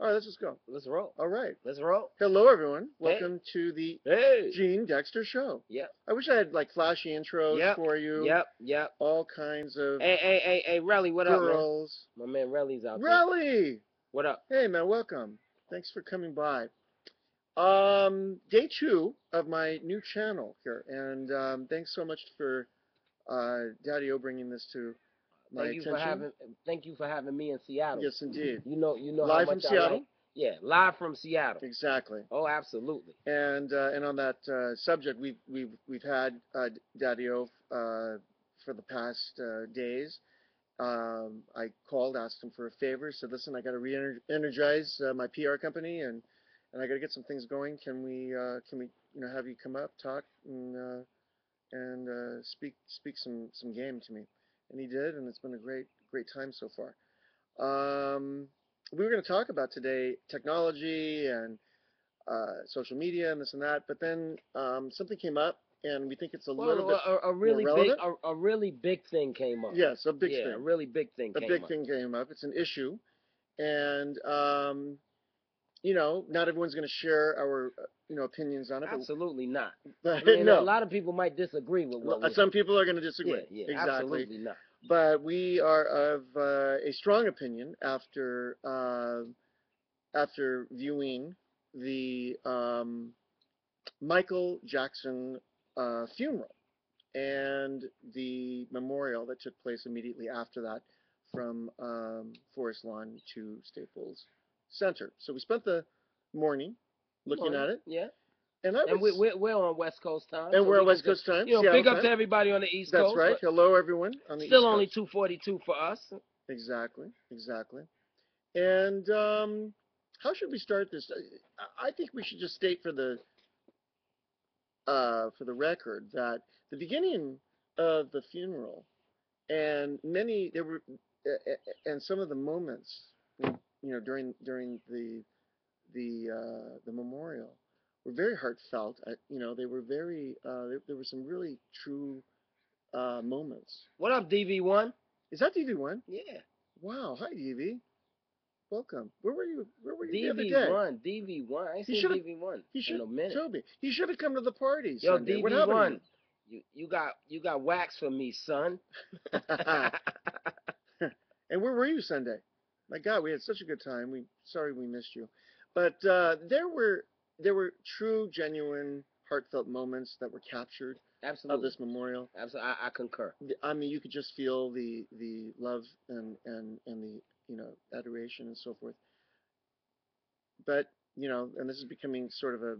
All right, let's just go. Let's roll. All right. Let's roll. Hello, everyone. Hey. Welcome to the Hey. Gene Dexter Show. Yep. I wish I had like flashy intros for you. Yep. All kinds of Hey, Relly, what girls. up, man? My man Relly's out there. Relly! What up? Hey, man, welcome. Thanks for coming by. Day 2 of my new channel here, and thanks so much for Daddy-O bringing this to my attention. Thank you for having me in Seattle. Yes, indeed. You know live how much from Seattle. Yeah, live from Seattle. Exactly. Oh, absolutely. And on that subject, we've had Daddy-O for the past days. I called, asked him for a favor, said, "Listen, I got to re-energize my PR company, and I got to get some things going. Can we have you come up, talk, and speak some game to me?" And he did, and it's been a great time so far. We were going to talk about today technology and social media and this and that, but then something came up, and we think it's a little bit a really big thing came up. Yes, a big thing. Yeah, a really big thing. A big thing came up. It's an issue, and not everyone's going to share our opinions on it. Absolutely not. But no. A lot of people might disagree with what some people are going to disagree. Yeah, exactly. Absolutely not. But we are of a strong opinion after viewing the Michael Jackson funeral and the memorial that took place immediately after that from Forest Lawn to Staples Center. So we spent the morning looking at it. Yeah. And we're on West Coast time. And we're on West Coast time. Big up to everybody on the East Coast. That's right. Hello, everyone on the East Coast. Still only 2:42 for us. Exactly. And how should we start this? I think we should just state for the record that the beginning of the funeral and some of the moments, during the memorial were very heartfelt. They were very there were some really true moments. What up, DV1? Is that DV1? Yeah. Wow. Hi, DV. Welcome. Where were you the other day? DV1. I ain't seen DV1 in a minute. Toby, he should have come to the party Yo, Sunday. DV1, what happened to you got wax for me, son. And where were you Sunday? My God, we had such a good time. Sorry we missed you. But there were true, genuine, heartfelt moments that were captured. Absolutely. Of this memorial. Absolutely. I concur. I mean, you could just feel the love and the adoration and so forth. But and this is becoming sort of a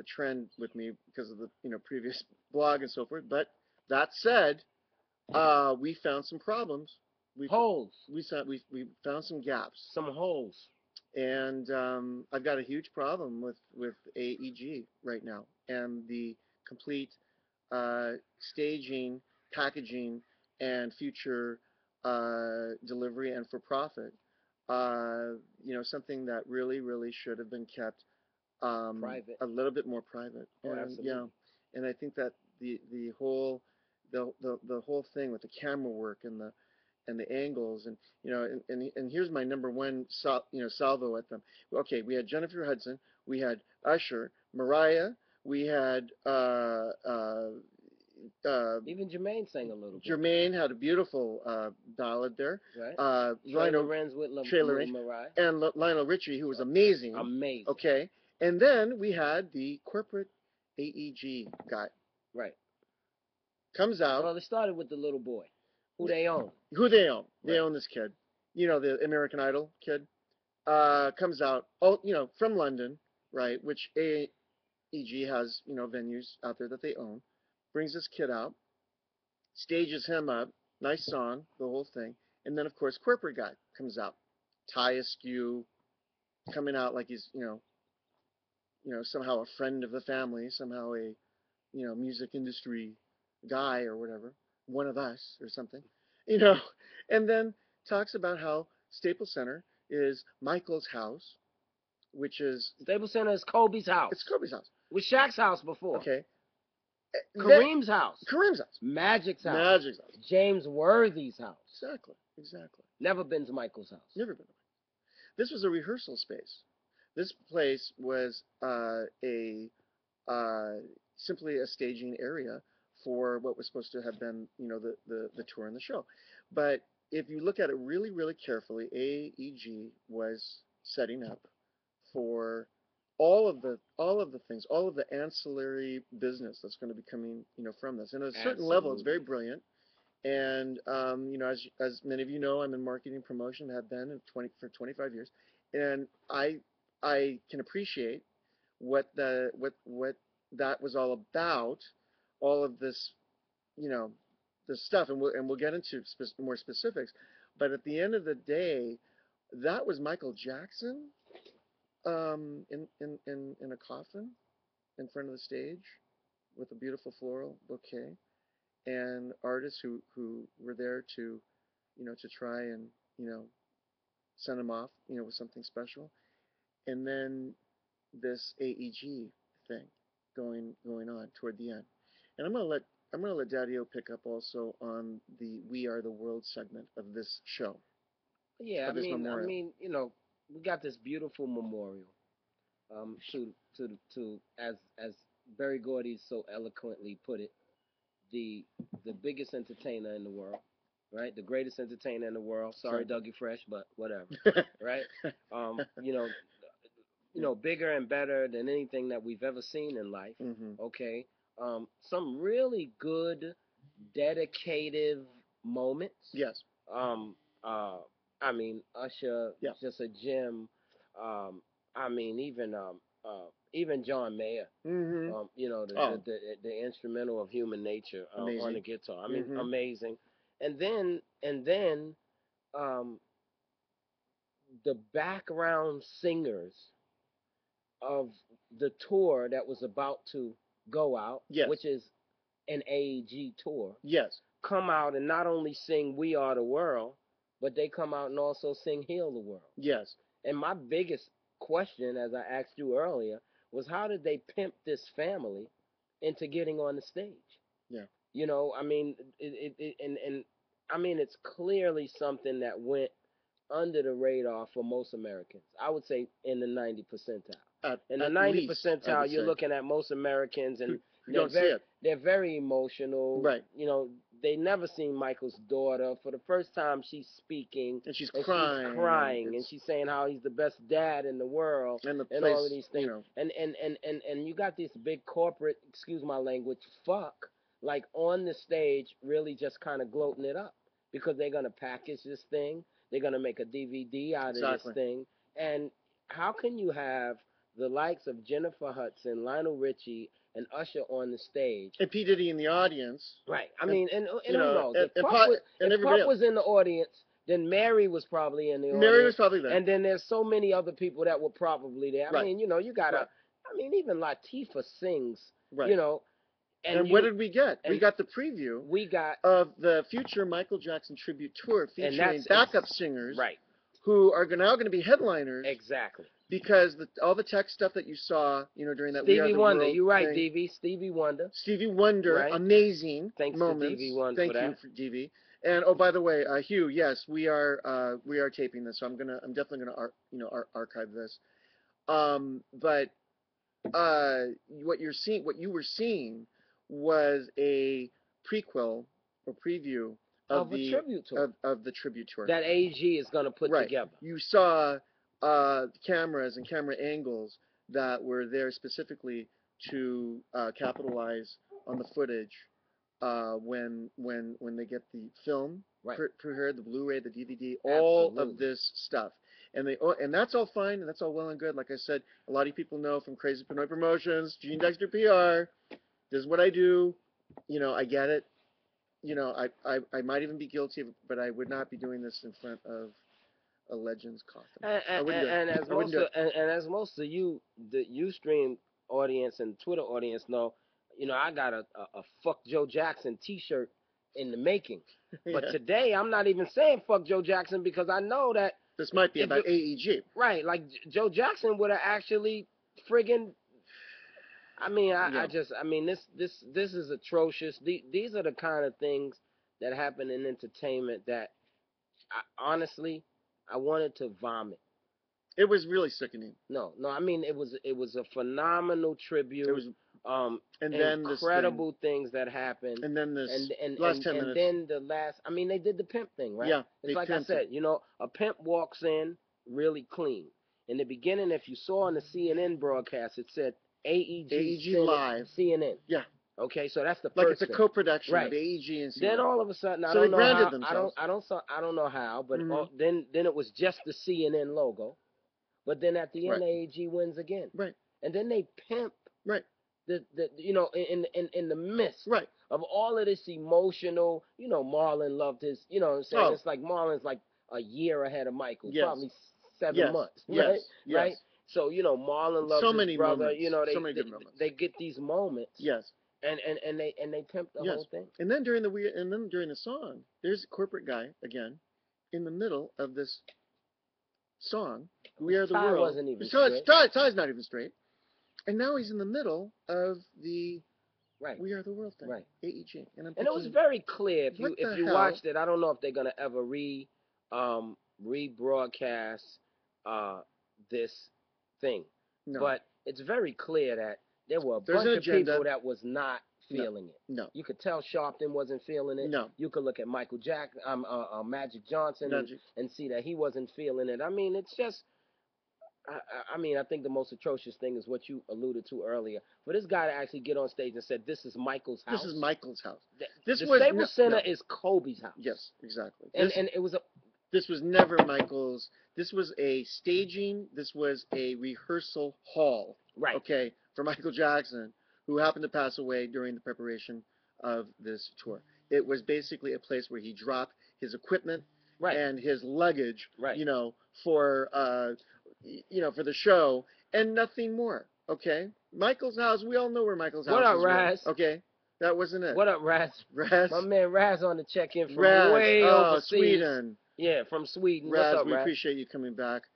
trend with me because of the previous blog and so forth. But that said, we found some problems. Holes. We found some gaps. Some holes. And I've got a huge problem with AEG right now, and the complete staging, packaging, and future delivery and for profit. Something that really should have been kept private, a little bit more private. Oh, absolutely. And I think that the whole thing with the camera work and the angles and and here's my number one salvo at them. Okay, we had Jennifer Hudson, we had Usher, Mariah, we had even Jermaine sang a little bit. Jermaine had a beautiful ballad there. Right. Lionel Mariah. And Lionel Richie, who was amazing. Amazing. Okay. And then we had the corporate AEG guy. Right. Comes out. Well, it started with the little boy. Who they own. They own this kid. The American Idol kid. Comes out, from London, right, which AEG has, venues out there that they own. Brings this kid out, stages him up, nice song, the whole thing. And then, of course, corporate guy comes out. Tie askew, coming out like he's, somehow a friend of the family, somehow a, music industry guy or whatever, one of us or something, and then talks about how Staples Center is Michael's house, which is... Staples Center is Kobe's house. It's Kobe's house. It was Shaq's house before. Okay. Kareem's house. Magic's house. James Worthy's house. Exactly. Never been to Michael's house. Never been to Michael's. This was a rehearsal space. This place was a uh, simply a staging area for what was supposed to have been, the tour and the show. But if you look at it really, really carefully, AEG was setting up for all of the things, all of the ancillary business that's going to be coming, from this. And at a certain level, it's very Absolutely. brilliant. And as many of you know, I'm in marketing promotion, have been for 25 years, and I can appreciate what that was all about, all of this, you know, this stuff, and we'll get into more specifics. But at the end of the day, that was Michael Jackson, in a coffin in front of the stage with a beautiful floral bouquet, and artists who were there to, to try and, you know, send him off, with something special. And then this AEG thing going on toward the end. And I'm gonna let Daddy O pick up also on the We Are the World segment of this show, Yeah, of this I memorial. mean, we got this beautiful memorial. To as Barry Gordy so eloquently put it, the the biggest entertainer in the world, right? The greatest entertainer in the world. Sorry, Exactly. Dougie Fresh, but whatever, right? Um, you know, bigger and better than anything that we've ever seen in life. Hmm. Okay. Some really good, dedicative moments. Yes. Um, uh, I mean, Usher, Yeah. just a gem. Um, I mean, even John Mayer. Hmm. The, Oh, the instrumental of Human Nature on amazing. the guitar. I mean, Hmm. amazing. And then um, the background singers of the tour that was about to go out, Yes. which is an AEG tour, Yes. come out and not only sing "We Are the World," but they come out and also sing "Heal the World." Yes. And my biggest question, as I asked you earlier, was how did they pimp this family into getting on the stage? Yeah. I mean, and I mean, it's clearly something that went under the radar for most Americans. I would say in the 90 percentile. In the At 90 least, I would percentile, you're say, looking at most Americans, and who they're don't see very it. they're very emotional. Right. They never seen Michael's daughter. For the first time, she's speaking, And she's and she's crying, and crying, and it's she's saying how he's the best dad in the world, and the and all of place, these things. And you got this big corporate, excuse my language, fuck, like on the stage, really just kind of gloating it up because they're gonna package this thing, they're gonna make a DVD out of this exactly. thing, and how can you have the likes of Jennifer Hudson, Lionel Richie, and Usher on the stage? And P Diddy in the audience, Right. I and mean, and who knows? and If everybody Puff else. was in the audience, then Mary was probably in the Mary was audience, probably there. and then there's so many other people that were probably there. I Right. mean, you gotta. Right. I mean, even Latifah sings. Right. You know, and And what you did we get? We and got the preview we got, of the future Michael Jackson tribute tour and featuring that's backup singers right. who are now going to be headliners Exactly. because all the tech stuff that you saw, during that We Are Stevie the Wonder. World You're right, thing. DV. Stevie Wonder. Stevie Wonder, Right. amazing Thanks to moments. DV One for Thank you that. for DV. And oh, by the way, Hugh, yes, we are taping this, so I'm definitely gonna archive this. But what you were seeing was a prequel or preview of Of a tribute tour of the tribute tour. that AG is gonna put Right. together. You saw cameras and camera angles that were there specifically to capitalize on the footage when they get the film Right. prepared, the Blu-ray, the DVD, all Absolutely. of this stuff. And that's all fine and that's all well and good. Like I said, a lot of people know from Crazy Pinoy Promotions, Gene Dexter PR. This is what I do. I get it. I might even be guilty of it, but I would not be doing this in front of a legend's coffin. And, I wouldn't do it. and as I wouldn't most do of it. and as most of you, the Ustream audience and Twitter audience know, I got a fuck Joe Jackson T-shirt in the making. But Yeah. today I'm not even saying fuck Joe Jackson because I know that This might be if about it, AEG. right, like Joe Jackson would have actually friggin'. I mean, Yeah. I mean, this is atrocious. These are the kind of things that happen in entertainment that honestly, I wanted to vomit. It was really sickening. No, no, I mean it was a phenomenal It tribute. was, Um, and then this thing, incredible things that happened, and then this and and last and 10 minutes. then the last. I mean, they did the pimp thing, right? Yeah, It's they like I pimped it. said, a pimp walks in really clean. In the beginning, if you saw on the CNN broadcast, it said AEG AEG Senate Live. CNN. Yeah, Okay, so that's the like it's first a thing, co-production of right? AEG and Then CNN. all of a sudden, I So they don't know branded how, themselves. I don't know how, but Hmm. then it was just the CNN logo. But then at the end, Right, AEG wins again, right, and then they pimp right, the in the midst right. of all of this emotional, Marlon loved his, you know what I'm saying? Oh, It's like Marlon's like a year ahead of Michael, yes, probably 7 months, yes, right? Right? yes. So, Marlon loves So his many brother, moments, so many good moments. they get these moments, Yes, and they pimp the yes. whole thing. And then during the song, there's a corporate guy again in the middle of this song. We His are the tie world. wasn't even His tie, straight. tie's not even straight. And now he's in the middle of the Right, We Are the World thing, right. AEG. And I'm And it was thinking, very clear what if the you hell? watched it. I don't know if they're gonna ever rebroadcast this thing, No. but it's very clear that there were a There's an bunch of agenda. people that was not No. feeling it. No. You could tell Sharpton wasn't feeling it. No. You could look at Michael Magic Johnson, Magic. and see that he wasn't feeling it. I mean, it's just. I mean, I think the most atrocious thing is what you alluded to earlier. For this guy to actually get on stage and said, "This is Michael's house." This is Michael's house. The This was Staples Center no. is Kobe's house. Yes, exactly. And it was a This was never Michael's. This was a staging. This was a rehearsal hall. right. Okay, for Michael Jackson, who happened to pass away during the preparation of this tour. It was basically a place where he dropped his equipment Right. and his luggage, Right. for for the show and nothing more. Okay, Michael's house. We all know where Michael's house What up, is. Raz? Okay, that wasn't it. What up, Raz? Raz? My man Raz on the check-in from Raz, way overseas. Sweden. Yeah, from Sweden. Raz, What's up, we Raz? appreciate you coming back.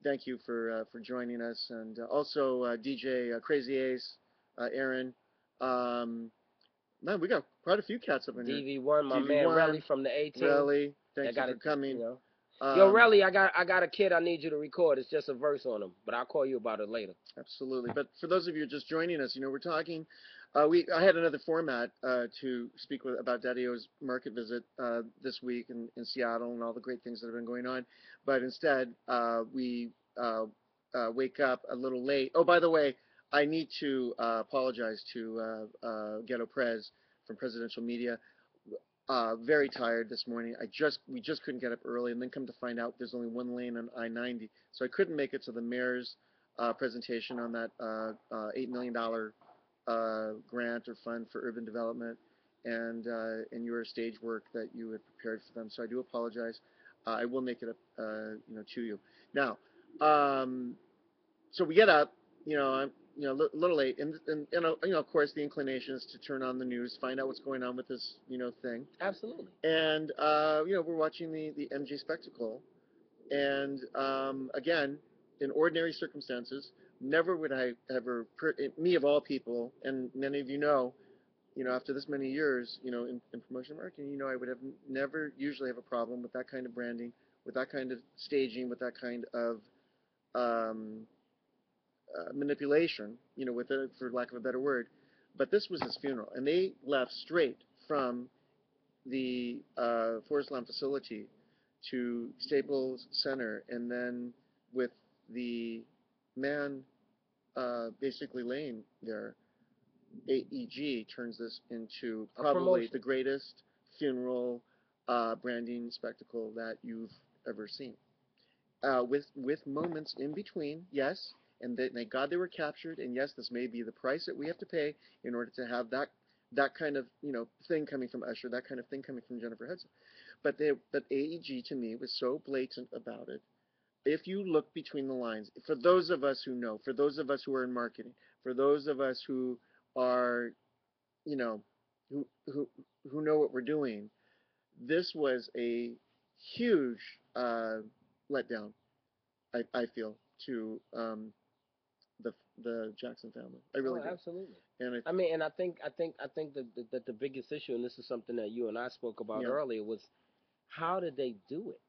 Thank you for joining us, and also DJ Crazy Ace, Aaron. Man, we got quite a few cats up in here. DV1, my man DV1, Relly from the 18. Relly, thank you for coming. Yo, Relly, I got a kid I need you to record. It's just a verse on him, but I'll call you about it later. Absolutely. But for those of you just joining us, we're talking. I had another format to speak about Daddy-O's market visit this week in Seattle and all the great things that have been going on. But instead, we wake up a little late. Oh, by the way, I need to apologize to Ghetto Prez from Presidential Media. Very tired this morning. We just couldn't get up early, and then come to find out there's only one lane on I-90, so I couldn't make it to the mayor's presentation on that $8 million grant or fund for urban development, and your stage work that you had prepared for them. So I do apologize. I will make it up, to you. Now, so we get up. I'm a little late, and of course the inclination is to turn on the news, find out what's going on with this thing. Absolutely. And we're watching the MJ spectacle, and again, in ordinary circumstances, never would I ever, me of all people, and many of after this many years, in promotion marketing, I would have never usually have a problem with that kind of branding, with that kind of staging, with that kind of manipulation, with it, for lack of a better word. But this was his funeral, and they left straight from the Forest Lawn facility to Staples Center, and then with the man basically laying there, AEG turns this into probably the greatest funeral branding spectacle that you've ever seen. With moments in between, yes, and thank God they were captured, and yes, this may be the price that we have to pay in order to have that kind of thing coming from Usher, that kind of thing coming from Jennifer Hudson. But AEG to me was so blatant about it. If you look between the lines, for those of us who know, for those of us who are in marketing, for those of us who are, who know what we're doing, this was a huge letdown. I feel to the Jackson family. I really do. Absolutely. And I think that the biggest issue, and this is something that you and I spoke about earlier, was how did they do it?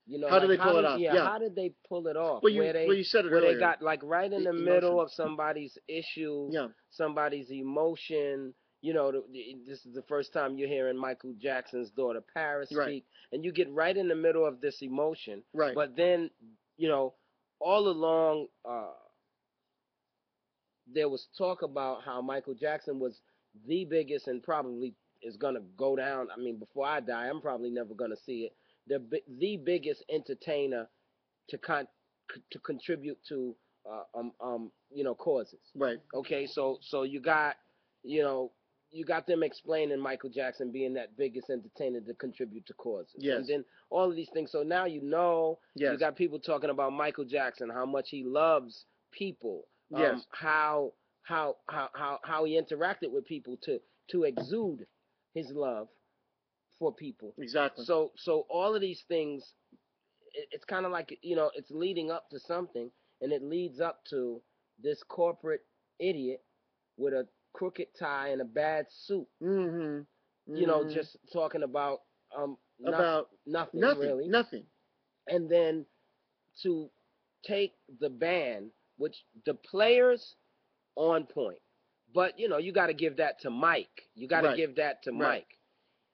You know, How do like they pull it off? yeah, Yeah. how did they pull it off? Well, Where you said it where they earlier. got like right in the Emotion. middle of somebody's issue, Yeah. somebody's emotion. You know, this is the first time you're hearing Michael Jackson's daughter Paris Right. speak, and you get right in the middle of this emotion. Right. But then, you know, all along, there was talk about how Michael Jackson was the biggest and probably is gonna go down. I mean, before I die, I'm probably never gonna see it. The biggest entertainer to to contribute to causes. Right. Okay, so you got you know you got them explaining Michael Jackson being that biggest entertainer to contribute to causes, Yes. and then all of these things. So now Yes. you got people talking about Michael Jackson, how much he loves people, Yes. how he interacted with people to exude his love for people. Exactly. So all of these things, it's kind of like it's leading up to something, and it leads up to this corporate idiot with a crooked tie and a bad suit. Mm-hmm. Just talking about nothing really. Nothing. And then to take the band, which the players on point, but you got to give that to Mike. You got to Right. give that to Right. Mike.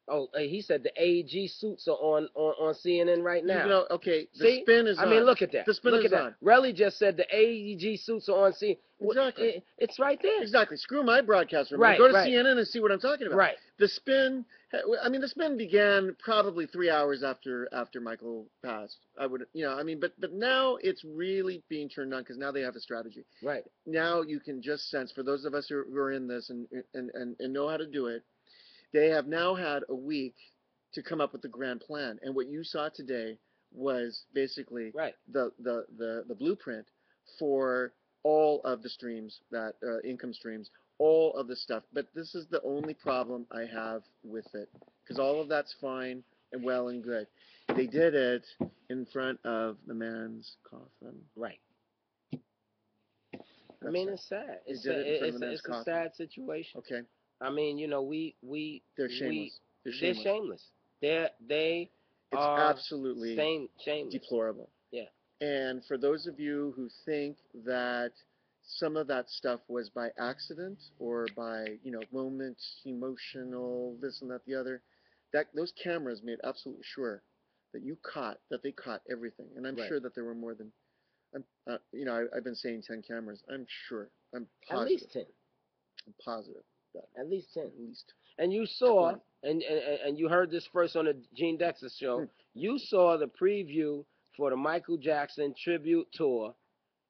Oh, he said the AEG suits are on CNN right now. Okay, the See? spin is on. I mean, look at that. The spin look is at on. that. Relly just said the AEG suits are on CNN. Exactly. It's right there. Exactly. Screw my broadcaster. Right, Go to right. CNN and see what I'm talking about. Right. The spin. I mean, the spin began probably 3 hours after Michael passed. I would, but now it's really being turned on because now they have a strategy. Right. Now you can just sense, for those of us who are in this and know how to do it, they have now had a week to come up with the grand plan. And what you saw today was basically right. the blueprint for all of the streams, that income streams, all of the stuff. But this is the only problem I have with it, because all of that's fine and well and good. They did it in front of the man's coffin. Right. I mean, it's sad. It's a sad situation. Okay. I mean, they're shameless. They're shameless. They it's are absolutely shameless. Deplorable. Yeah. And for those of you who think that some of that stuff was by accident or by moment, emotional, this and that, the other, that those cameras made absolutely sure that they caught everything. And I'm sure that there were more than, I've been saying 10 cameras. I'm sure. I'm positive. At least 10. I'm positive. At least 10. At least. And you saw, and you heard this first on the Gene Dexter show, you saw the preview for the Michael Jackson tribute tour.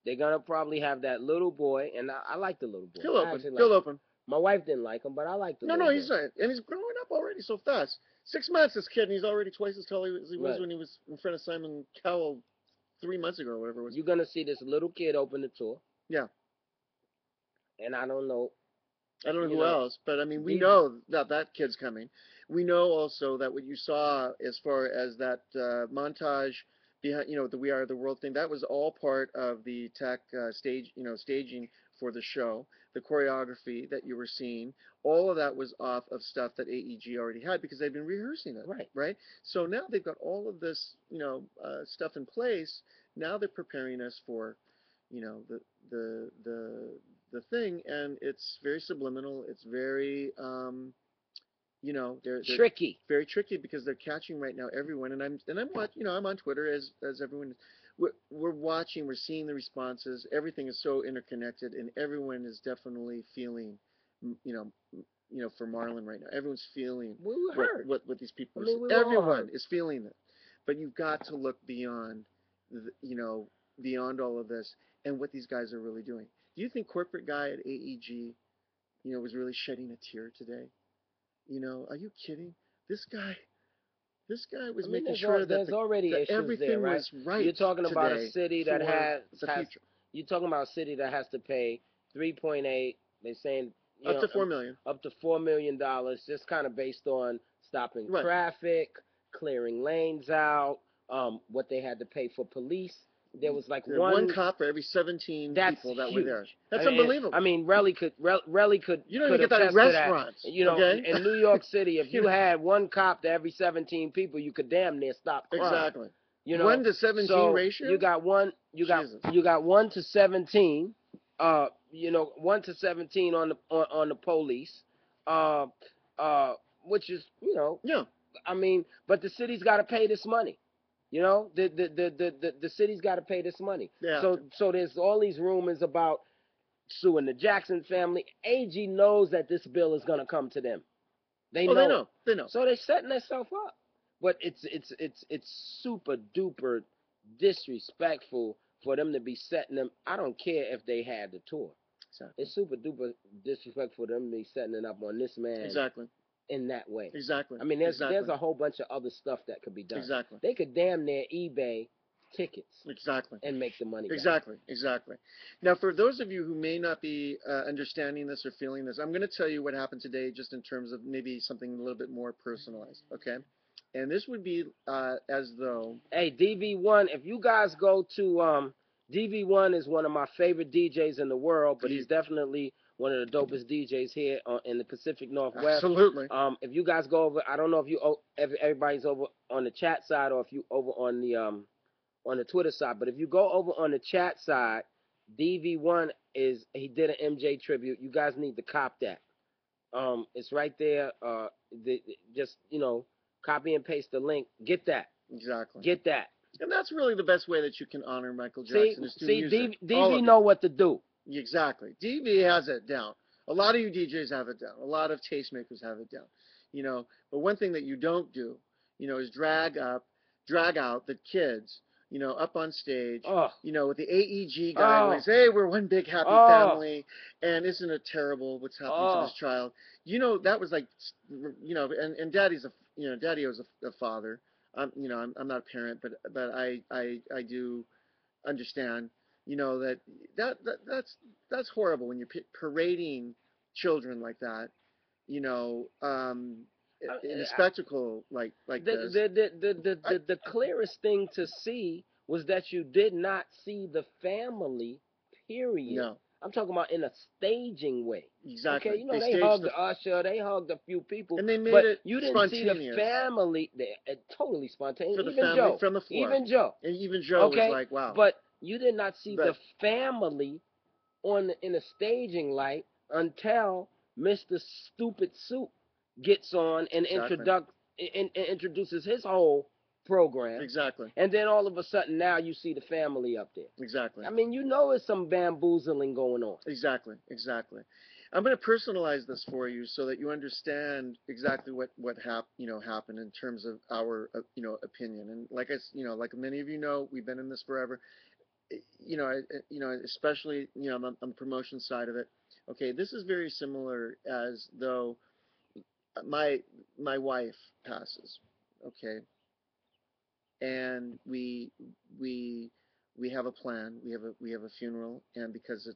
They're going to probably have that little boy, and I like the little boy. He'll open. My wife didn't like him, but I like the little boy. No, he's not. And he's growing up already so fast. 6 months, this kid, and he's already twice as tall as he was when he was in front of Simon Cowell 3 months ago or whatever it was. You're going to see this little kid open the tour. Yeah. And I don't know who else, but I mean, we know that kid's coming. We know also that what you saw as far as that montage behind, the We Are the World thing, that was all part of the tech staging for the show. The choreography that you were seeing, all of that was off of stuff that AEG already had because they've been rehearsing it. Right. So now they've got all of this, stuff in place. Now they're preparing us for, the thing, and it's very subliminal. It's very, they're tricky. Very tricky because they're catching right now everyone. And I'm on Twitter as everyone. We're watching. We're seeing the responses. Everything is so interconnected, and everyone is definitely feeling, for Marlon right now. Everyone's feeling what these people are saying. Everyone is feeling it, but you've got to look beyond, beyond all of this and what these guys are really doing. Do you think corporate guy at AEG, was really shedding a tear today? Are you kidding? This guy was making sure that everything there, right? was right. You're talking about a city that you're talking about a city that has to pay 3.8. They're saying up to $4 million. Up to $4 million, just kind of based on stopping traffic, clearing lanes out, what they had to pay for police. There was like one cop for every 17 people that were there. That's unbelievable. I mean, Relly could. You don't even get that in restaurants. In New York City, if you had one cop to every 17 people, you could damn near stop crime. Exactly. You know, 1 to 17 so ratio. you got one, Jesus. you got 1 to 17. You know, 1 to 17 on the police. Uh, uh, which is, you know, Yeah. I mean, but the city's got to pay this money. You know, the city's got to pay this money. They have So to. so there's all these rumors about suing the Jackson family. AG knows that this bill is gonna come to them. They Oh, they know it. know. They know. So they're setting themselves up. But it's super duper disrespectful for them to be setting them. I don't care if they had the tour. Exactly. It's super duper disrespectful for them to be setting it up on this man Exactly. in that way. Exactly. I mean, there's Exactly. a whole bunch of other stuff that could be done. Exactly. They could damn near eBay tickets Exactly. and make the money back. Exactly. Exactly. Now, for those of you who may not be understanding this or feeling this, I'm going to tell you what happened today, just in terms of maybe something a little bit more personalized. Okay. And this would be as though. Hey, DV1, if you guys go to DV1 is one of my favorite DJs in the world, but he's definitely one of the dopest DJs here in the Pacific Northwest. Absolutely. If you guys go over, I don't know if everybody's over on the chat side or if you over on the Twitter side, but if you go over on the chat side, DV1 he did an MJ tribute. You guys need to cop that. It's right there. Just copy and paste the link. Get that. Exactly. Get that. And that's really the best way that you can honor Michael Jackson is through music. DV know what to do. Exactly. DV has it down. A lot of you DJs have it down. A lot of tastemakers have it down. But one thing that you don't do, is drag out the kids, up on stage, Oh. with the AEG guidelines. Hey, we're one big happy family. And isn't it terrible what's happening to this child? That was like, and Daddy was a father. I'm not a parent, but I do understand, that's horrible when you're parading children like that, in a spectacle like this. The clearest thing to see was that you did not see the family, period. No. I'm talking about in a staging way. Exactly. Okay, they hugged the usher, they hugged a few people, and they made but it you didn't see the spontaneous. family. Totally spontaneous. For the Even family Joe, from the floor. even Joe, And even Joe okay? was like, wow. But you did not see the family in a staging light until Mr. Stupid Soup gets on and introduces his whole program. Exactly. And then all of a sudden now you see the family up there. Exactly. I mean, it's some bamboozling going on. Exactly. Exactly. I'm going to personalize this for you so that you understand exactly what happened in terms of our opinion. And like many of you know, we've been in this forever. Especially on the promotion side of it. Okay, this is very similar as though my wife passes. Okay, and we have a plan. We have a funeral, and because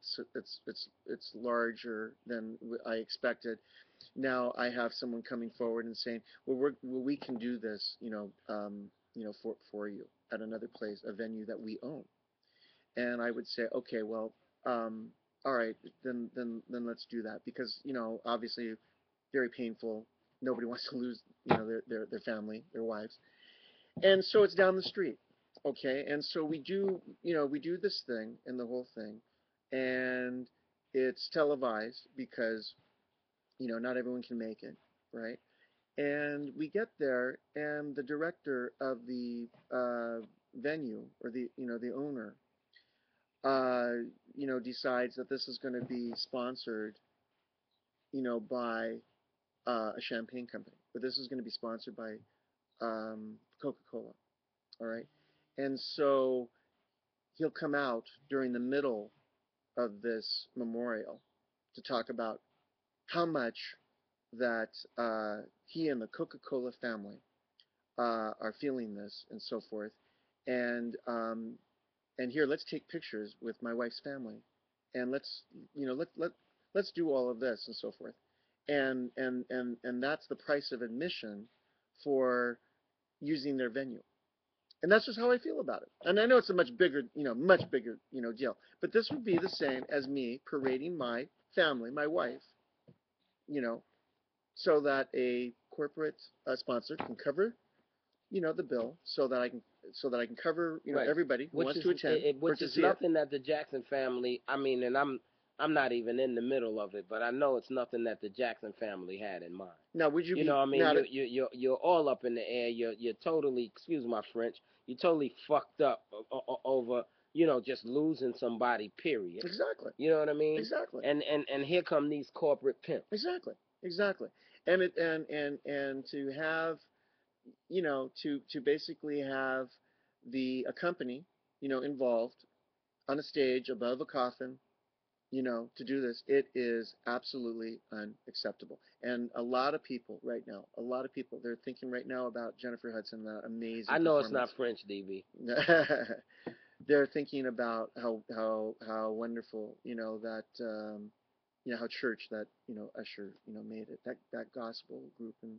it's larger than I expected, now I have someone coming forward and saying, well, we can do this, for you at another place, a venue that we own. And I would say, okay, well, all right, then let's do that, because obviously very painful. Nobody wants to lose their family, their wives, and so it's down the street, okay, and so we do this thing and the whole thing, and it's televised because not everyone can make it, right? And we get there, and the director of the venue, or the owner, decides that this is going to be sponsored, by a champagne company, but this is going to be sponsored by Coca-Cola. All right, and so he'll come out during the middle of this memorial to talk about how much that he and the Coca-Cola family are feeling this and so forth, and here, let's take pictures with my wife's family, and let's do all of this and so forth, and that's the price of admission for using their venue. And that's just how I feel about it. And I know it's a much bigger deal. But this would be the same as me parading my family, my wife, so that a corporate sponsor can cover, the bill, so that so that I can cover, Right. everybody who Which wants is to attend or which to is see it. nothing that the Jackson family. I mean, and I'm not even in the middle of it, but I know it's nothing that the Jackson family had in mind. Now, would you You be know, what I mean, mad at? you're all up in the air. You're totally, excuse my French, you're totally fucked up over, just losing somebody. Period. Exactly, You know what I mean? exactly, And here come these corporate pimps. exactly, exactly. And it and to have, to basically have a company, involved on a stage above a coffin, to do this, it is absolutely unacceptable. And a lot of people right now, they're thinking right now about Jennifer Hudson, that amazing I know it's not performance. French, DB. They're thinking about how wonderful, that how church that Usher made it, that gospel group, and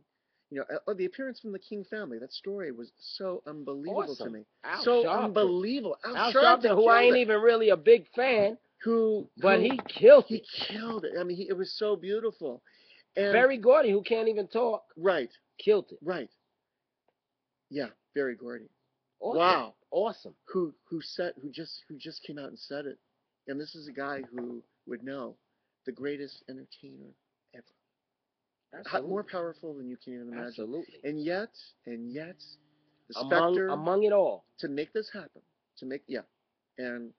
the appearance from the King family. That story was so unbelievable to Awesome. me, Al so Sharpton. unbelievable. Al Al Sharpton Sharpton, who I killed ain't it. even really a big fan, but Who he killed he it. killed it. I mean, it was so beautiful, and Barry Gordy, who can't even talk, right, killed it. right, yeah, Barry Gordy. Awesome. Wow, Awesome. who just came out and said it, and this is a guy who would know, the greatest entertainer ever. More Absolutely. powerful than you can even imagine. Absolutely. And yet, the Among specter among it all. to make this happen, and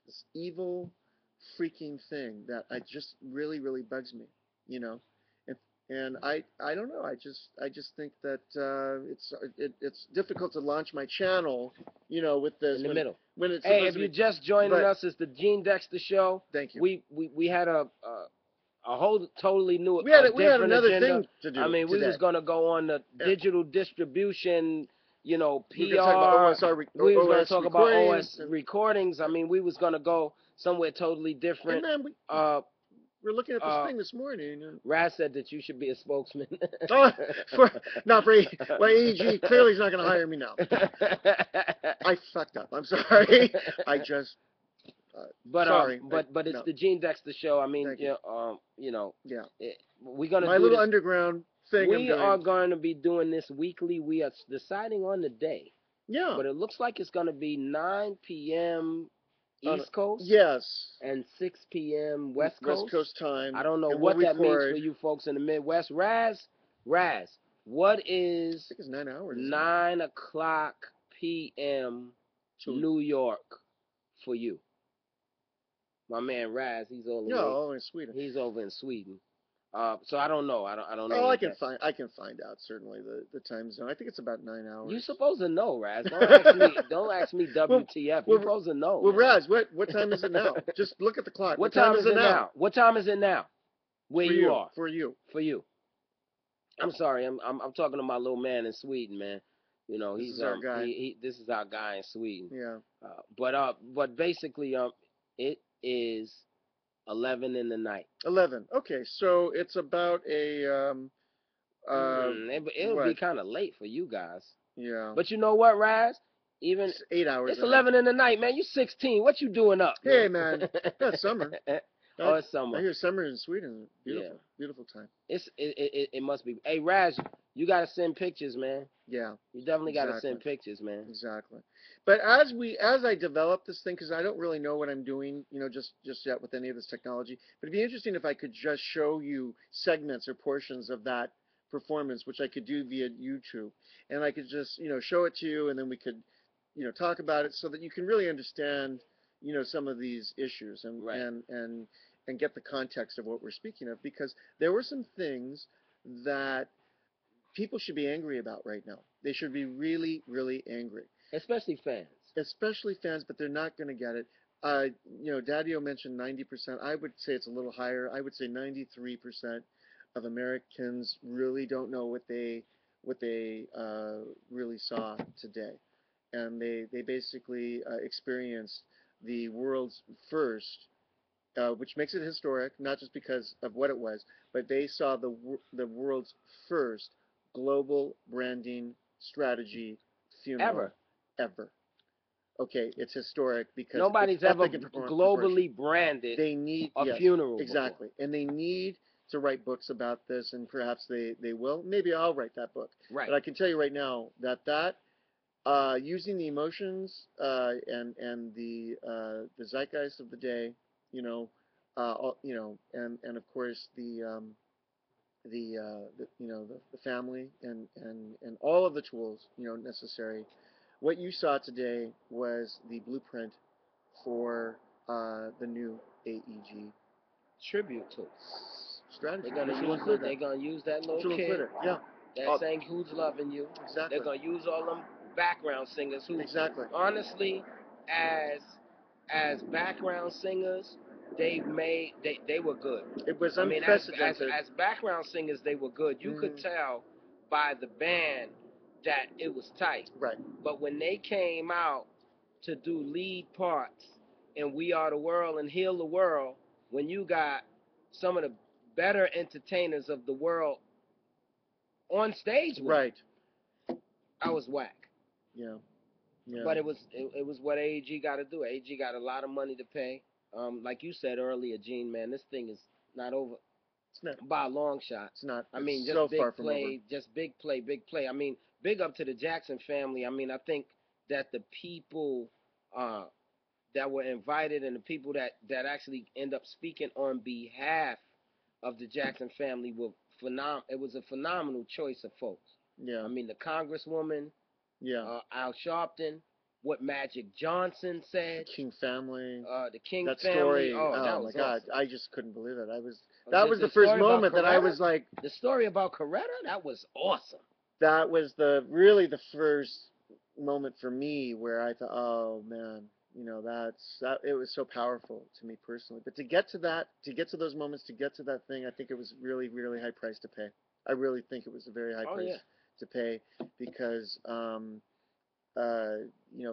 this evil, freaking thing that I just really, really bugs me, you know, and I don't know. I just think that it's difficult to launch my channel, with this In the middle. when it's Hey, supposed if to you're be. just joining But us, it's the Gene Dexter Show. thank you. We had a whole totally new, We had different another agenda. thing to I do mean, we today. was gonna go on the Yeah. digital distribution, We're going to talk about PR. OSR, We was gonna OS talk about recordings, OS recordings. I mean, we was gonna go somewhere totally and different. man, Uh, we're looking at this uh, thing this morning. Raz said that you should be a spokesman. Oh, not for well, AEG. Clearly, he's not going to hire me now. I fucked up. I'm sorry. I just. Sorry. But it's No. the Gene Dexter Show. I mean, Thank you. yeah, Yeah. we're gonna My do little this. underground thing I'm We are doing. going to be doing this weekly. We are deciding on the day, Yeah. but it looks like it's going to be 9 p.m. East Coast Yes. and 6 p.m. West Coast. West Coast time. I don't know And what we'll that means for record. you folks in the Midwest. Raz, what I is think it's 9 hours. 9 o'clock p.m. New York for you? My man Raz, he's all the way. No, in Sweden. He's over in Sweden. So I don't know. I don't know. Oh, I can find out certainly the time zone. I think it's about 9 hours. You're supposed to know, Raz. Don't ask me WTF. You're supposed to know. Well, man. Raz, what time is it now? Just look at the clock. What time is it now? What time is it now? Where for you are? For you. For you. I'm sorry. I'm talking to my little man in Sweden, man. This He's is our guy. this is our guy in Sweden. Yeah. But basically it is 11 in the night. 11. Okay, so it's about a It'll be kind of late for you guys. Yeah. But you know what, Raz? Even it's 8 hours. It's 11 in the night, man. You 16. What you doing up? Hey, man. That's summer. Oh, it's summer. I hear summer in Sweden. Beautiful. Yeah. Beautiful time. It must be. Hey, Raz, you gotta send pictures, man. Yeah. You definitely gotta send pictures, man. Exactly. But as I develop this thing, because I don't really know what I'm doing, just yet with any of this technology. But it'd be interesting if I could just show you segments or portions of that performance, which I could do via YouTube, and I could just show it to you, and then we could talk about it so that you can really understand some of these issues and Right. and get the context of what we're speaking of, because there were some things that people should be angry about right now. They should be really, really angry. Especially fans. Especially fans, but they're not going to get it. Daddio mentioned 90%. I would say it's a little higher. I would say 93% of Americans really don't know what they really saw today, and they basically experienced the world's first. Which makes it historic, not just because of what it was, but they saw the world's first global branding strategy funeral ever. Okay, it's historic because nobody's ever globally branded they need a funeral exactly, before. and they need to write books about this, and perhaps they will. Maybe I'll write that book. Right. But I can tell you right now that using the emotions and the zeitgeist of the day, and of course the family and all of the tools necessary. What you saw today was the blueprint for the new AEG Tribute to. strategy. They're gonna Which will use include it. that. They're gonna use that Which little will include kid it. Yeah. that sang "Who's Loving You." Exactly. They're gonna use all them background singers who, Exactly. honestly, as background singers, they were good. It was I mean, as unprecedented. as background singers, they were good. You could Mhm. tell by the band that it was tight. Right. But when they came out to do lead parts in "We Are the World" and "Heal the World," when you got some of the better entertainers of the world on stage with Right. it, I was whack. Yeah. Yeah. But it was what AEG got to do. AEG got a lot of money to pay. Like you said earlier, Gene, man, this thing is not over It's not. by a long shot. It's not. I It's mean, just so big far from over. play, just big play, big play. I mean, big up to the Jackson family. I mean, I think that the people that were invited and the people that actually end up speaking on behalf of the Jackson family were It was a phenomenal choice of folks. Yeah. I mean, the Congresswoman, Yeah. Al Sharpton, what Magic Johnson said, King family. the King That family. story. Oh, that Oh my was God! awesome. I just couldn't believe it. That was the first story about moment that I Coretta? was like, The story about Coretta, that was awesome. that was really the first moment for me where I thought, oh man, it was so powerful to me personally. But to get to that, to get to those moments, to get to that thing, I think it was really, really high price to pay. I really think it was a very high Oh price yeah. to pay because,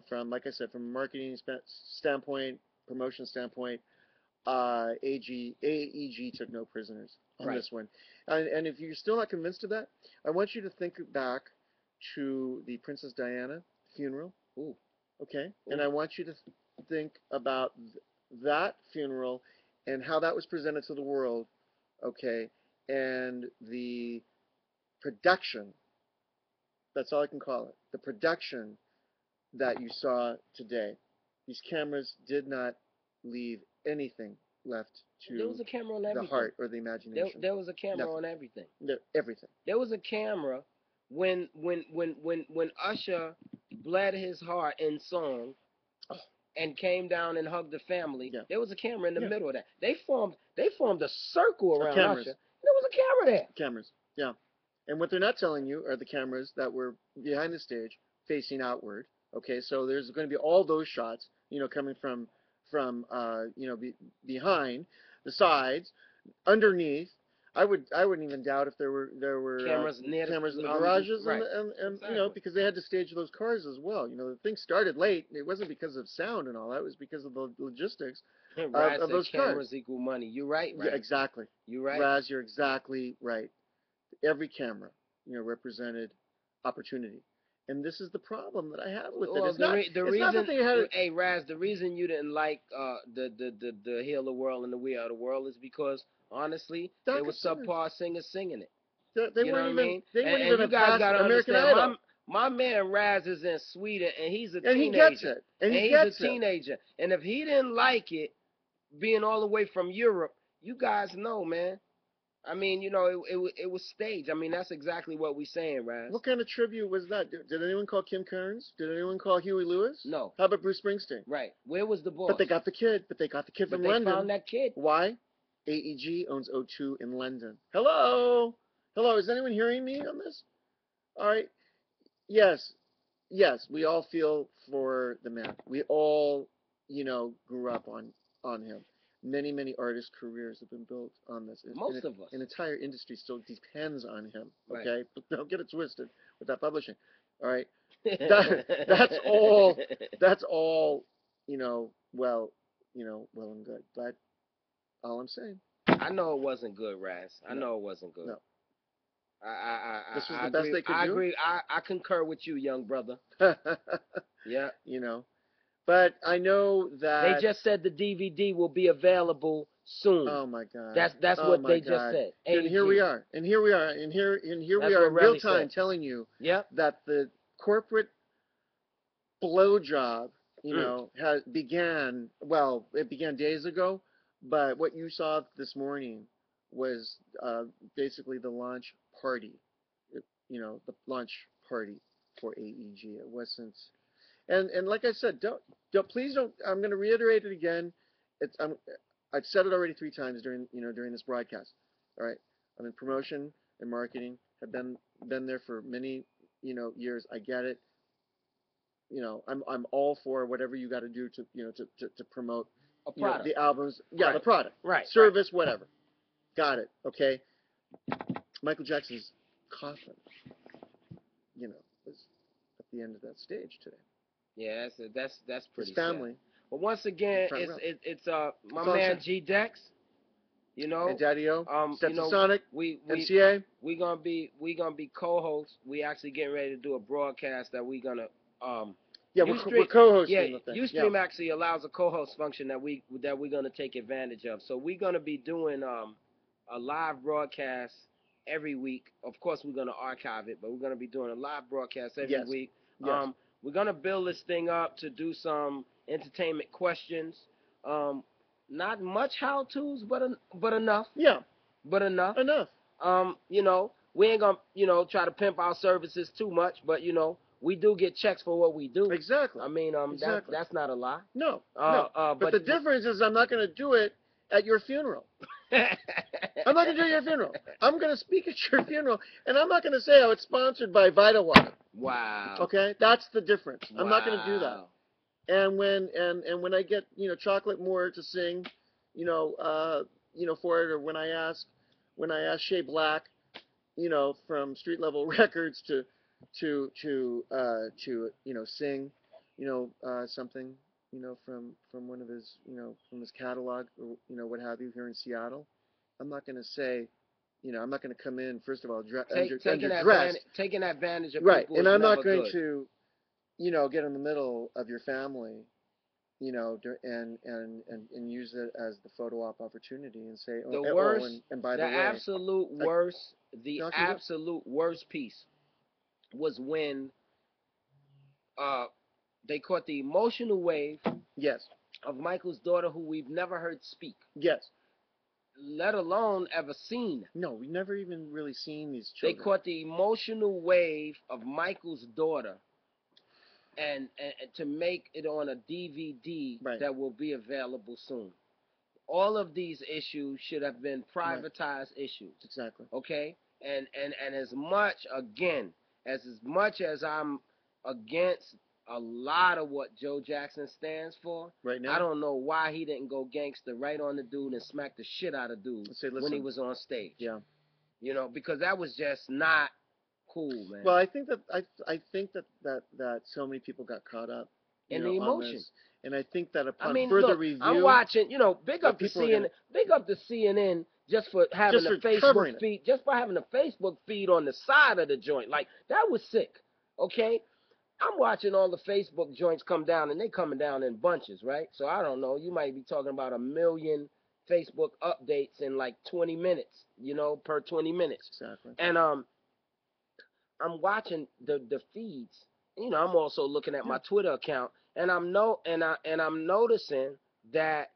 from, like I said, from a marketing standpoint, promotion standpoint, AEG took no prisoners on Right. this one. And if you're still not convinced of that, I want you to think back to the Princess Diana funeral. Ooh. Okay? Ooh. And I want you to think about that funeral and how that was presented to the world, okay? And the production, that's all I can call it, the production that you saw today. These cameras did not leave anything left There was to a camera on the everything. heart or the imagination. There was a camera Nothing. on everything. Everything. There was a camera when Usher bled his heart in song Oh, and came down and hugged the family. yeah. There was a camera in the Yeah. middle of that. They formed a circle around cameras. Usher. There was a camera there. Cameras. Yeah. And what they're not telling you are the cameras that were behind the stage facing outward. Okay, so there's going to be all those shots, coming from behind, the sides, underneath. I wouldn't even doubt if there were Cameras near cameras in the garages right. and Exactly. because they had to stage those cars as well. The thing started late. It wasn't because of sound and all that. It was because of the logistics Raz of said those cameras cars. equal money. You're right, Yeah, Raz. exactly. You're right. Raz, you're exactly right. Every camera, represented opportunity. And this is the problem that I have with it. It's not that they had. Hey Raz, the reason you didn't like the Heal the World and the We Are the World is because honestly they were subpar singers singing it. They You know weren't what I even. mean? They weren't And even you guys past gotta American understand, Idol. my man Raz is in Sweden and he's a And teenager. he gets it. And he he's gets a teenager. And if he didn't like it, being all the way from Europe, you guys know, man. I mean, it was staged. I mean, that's exactly what we're saying, Raz. What kind of tribute was that? Did anyone call Kim Carnes? Did anyone call Huey Lewis? No. How about Bruce Springsteen? Right. Where was the boss? But they got the kid. From London. They found that kid. Why? AEG owns O2 in London. Hello? Hello? Is anyone hearing me on this? All right. Yes. Yes, we all feel for the man. We all, grew up on him. Many, many artists' careers have been built on this. Most of us. An entire industry still depends on him. Right. Okay, but don't get it twisted with that publishing. All right, that's all. That's all. Well and good. But all I'm saying. I know it wasn't good, Raz. I know it wasn't good. No. This was the best they could do. I agree. I concur with you, young brother. Yeah. But I know that they just said the DVD will be available soon. Oh my God! That's what they just said. And here we are. And here we are in real time telling you that the corporate blowjob, Mm. it began days ago, but what you saw this morning was basically the launch party, the launch party for AEG. It wasn't, and like I said, please don't. I'm going to reiterate it again. I've said it already 3 times during this broadcast. All right, I'm in promotion and marketing. Have been there for many years. I get it. I'm all for whatever you got to do to promote A product. the albums. Yeah, Right. the product, Right. service, whatever. Got it. Okay. Michael Jackson's coffin, was at the end of that stage today. Yeah, that's pretty His family. sad. But once again, Front row. it's my That's all I'm man saying. G Dex. You know, And Daddy-O, you know, Stetsasonic, we MCA. we gonna be co-hosts. We actually getting ready to do a broadcast that we gonna Yeah, we're co-hosting the thing. Ustream actually allows a co-host function that we're gonna take advantage of. So we're gonna be doing a live broadcast every week. Of course, we're gonna archive it, but we're gonna be doing a live broadcast every week. Yes. We're gonna build this thing up to do some entertainment questions. Not much how-tos, but enough. Yeah. But enough. Enough. We ain't gonna try to pimp our services too much, but we do get checks for what we do. Exactly. I mean, exactly. that's not a lie. No. But the difference is I'm not going to do it at your funeral. I'm not going to do your funeral. I'm going to speak at your funeral, and I'm not going to say, oh, it's sponsored by Vitawater. Wow. Okay, that's the difference. Wow. I'm not going to do that. And when I get Chocolate Moore to sing, for it, or when I ask Shea Black, from Street Level Records to sing, something, from one of his, from his catalog, or what have you, here in Seattle. I'm not going to say, I'm not going to come in, first of all, taking advantage of right, people. And I'm not going good. to, get in the middle of your family, and use it as the photo op opportunity and say, and by the way, the absolute worst piece was when they caught the emotional wave. Yes. Of Michael's daughter, who we've never heard speak. Yes. Let alone ever seen. No, we never even really seen these children. They caught the emotional wave of Michael's daughter, and to make it on a DVD that will be available soon. All of these issues should have been privatized issues. Exactly. Okay? And as much as I'm against a lot of what Joe Jackson stands for, right now, I don't know why he didn't go gangster right on the dude and smack the shit out of dude when he was on stage. Yeah. Because that was just not cool, man. Well, I think that so many people got caught up in the emotion. And I think that upon further review, I'm watching, big up to CNN just for having a Facebook feed, just for having a Facebook feed on the side of the joint. Like, that was sick. Okay? I'm watching all the Facebook joints come down, and they coming down in bunches, right? So I don't know. You might be talking about 1 million Facebook updates in like 20 minutes, per 20 minutes. Exactly. And I'm watching the feeds. I'm also looking at my Twitter account, and I'm noticing that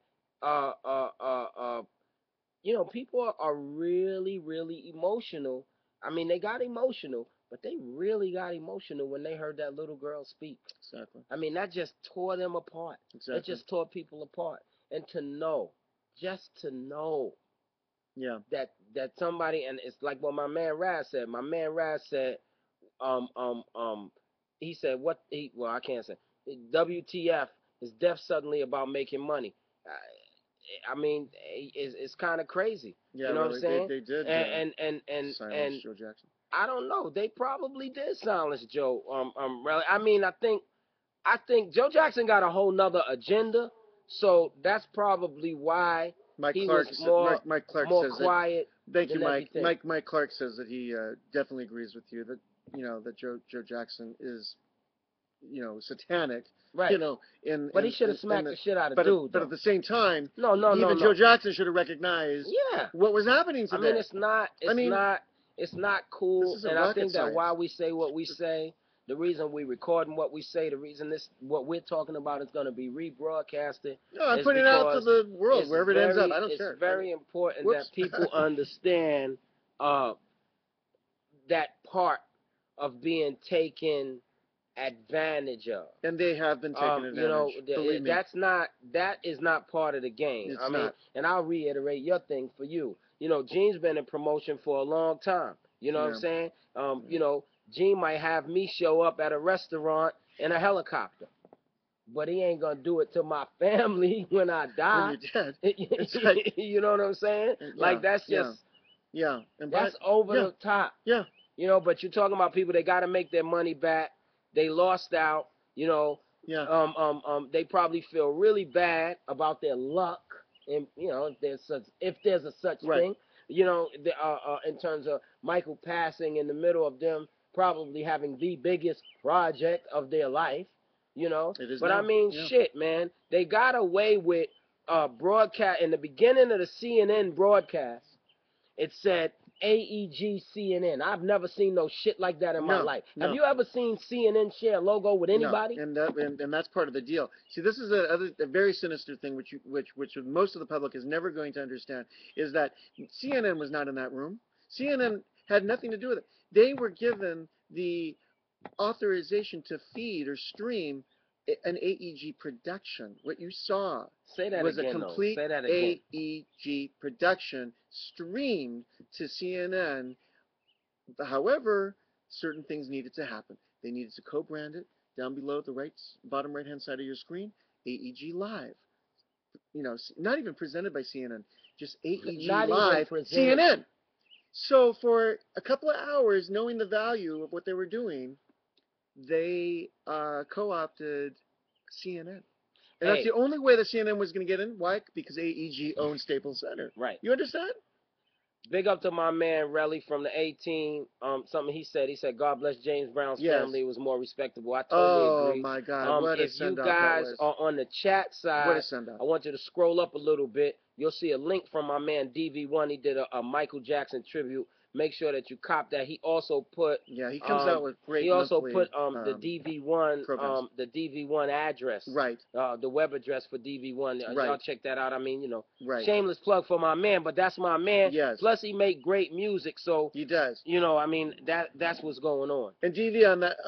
people are really, really emotional. I mean, they got emotional, but they really got emotional when they heard that little girl speak. Exactly. I mean, that just tore them apart. Exactly. It just tore people apart. And just to know that somebody, and it's like what my man Raz said. My man Raz said, he said, I can't say. WTF, is death suddenly about making money? I mean, it's kind of crazy. Yeah, you know what I'm saying? They did. And Joe Jackson. I don't know. They probably did silence Joe. I mean, I think Joe Jackson got a whole nother agenda, so that's probably why Mike Clark says quiet. Thank you, Mike. Mike Clark says that he definitely agrees with you that that Joe Jackson is satanic. Right. But he should have smacked the shit out of dude. But at the same time, no. Joe Jackson should have recognized what was happening today. I mean, it's not cool. And I think that while we say what we say, The reason we recording what we say, the reason this what we're talking about is going to be rebroadcasted No, I'm is putting it out to because the world, wherever it ends up. I don't it's care. very important Whoops. that people understand uh, that part of being taken advantage of. And they have been taken You know, advantage. Believe me. that is not part of the game. It's I mean, not. and I'll reiterate your thing for you. You know, Gene's been in promotion for a long time. You know what I'm Yeah. saying? You know, Gene might have me show up at a restaurant in a helicopter, but he ain't gonna do it to my family when I When die. you're dead. It's like, You know what I'm saying? yeah, Like that's yeah, just yeah. And that's over yeah, the top. yeah. You know, but you're talking about people, they got to make their money back. They lost out. You know, Yeah. they probably feel really bad about their luck, and you know, if there's a such Right. thing. You know, in terms of Michael passing in the middle of them probably having the biggest project of their life. You know, It is but I now. mean, Yeah. shit, man, they got away with broadcast in the beginning of the CNN broadcast. It said AEG CNN. I've never seen no shit like that in my No, life. Have no, you ever seen CNN share a logo with no. anybody? And that's part of the deal. See, this is a very sinister thing, which most of the public is never going to understand, is that CNN was not in that room. CNN had nothing to do with it. They were given the authorization to feed or stream an AEG production. What you saw Say that was a again, though. complete Say that again. AEG production streamed to CNN. However, certain things needed to happen. They needed to co-brand it down below at the bottom right-hand side of your screen, AEG Live. You know, not even presented by CNN, just AEG Not even Live, presented. CNN. So for a couple of hours, knowing the value of what they were doing, they co-opted CNN. And that's Hey, the only way that CNN was going to get in. Why? Because AEG owned Staples Center. right. You understand? Big up to my man Relly from the 18. Something he said. He said, "God bless James Brown's Yes. family. It was more respectable." I totally Oh agree. my God! What a If you send-off that guys was. are on the chat What a side, send-off. I want you to scroll up a little bit. You'll see a link from my man DV1. He did a Michael Jackson tribute. Make sure that you cop that. He also put Yeah, he comes out with great he also monthly put the DV1 programs. the DV1 address, Right. the web address for DV1. Right. Y'all check that out. I mean, you know, Right. shameless plug for my man, but that's my man. Yes. Plus he make great music, so He does. you know, I mean that's what's going on. And DV, on that,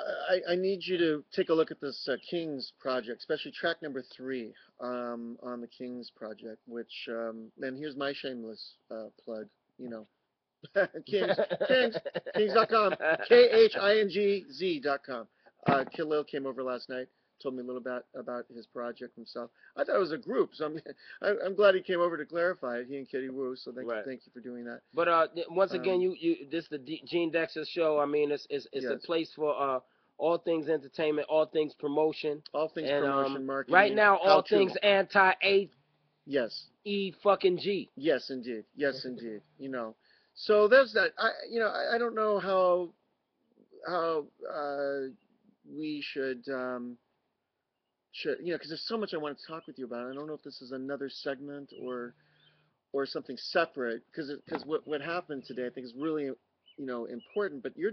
I need you to take a look at this Kings project, especially track number 3 on the Kings project. Which, and here's my shameless plug. You know, Kings.com, KHINGZ.com. Khalil came over last night, told me a little bit about his project himself. I thought it was a group, so I'm glad he came over to clarify it. He and Kitty Wu. So thank you for doing that. But once again, this is the Gene Dexter show. I mean, it's yes. a place for all things entertainment, all things promotion, all things and, promotion, marketing. Right now, all things anti-A. Yes. Fucking G. Yes, indeed. Yes, indeed. You know. So there's that. I don't know how we should because there's so much I want to talk with you about. I don't know if this is another segment or something separate, because what happened today I think is really important. But you're